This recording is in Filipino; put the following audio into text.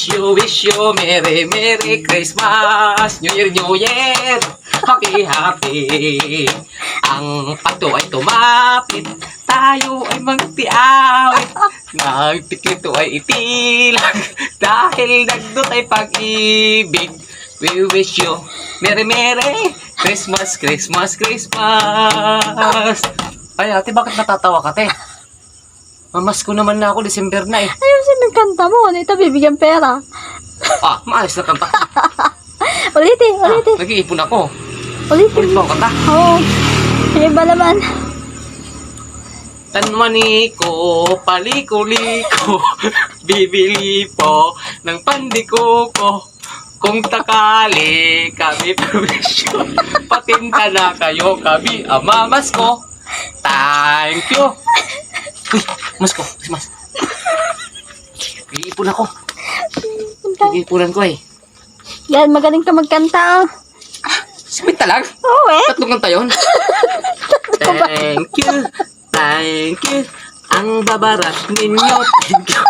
wish you, Merry, Merry Christmas, New Year, New Year, Happy, Happy. Ang pato ay tumapit, tayo ay magtiawit, nagtiklito ay itilag, dahil nagdot ay pag-ibig. We wish you, Merry, Merry Christmas, Christmas, Christmas. Ay, ate, bakit natatawa ka, te? Mamasko naman na ako, December na eh. Ayusin ng kanta mo. Ito, bibigyan pera. Ah, maayos na kanta. Ulitin, ulitin. Nag-iipon ako. Ulitin. Ulit mo ang kanta. Oo. Yung iba naman. Tanmani ko, paliko-liko, bibili po ng pandiko ko. Kung takali kami perwisyo, patinta na kayo kami amamas ko. Thank you. Uy, mas ko, mas. Nag-iipon ako. Nag-iipunan ko eh. Yan, magaling ka magkanta. Sabit talag. Oo eh. Tatlong kanta yun. Thank you. Thank you. Ang babarat ninyo. Thank you.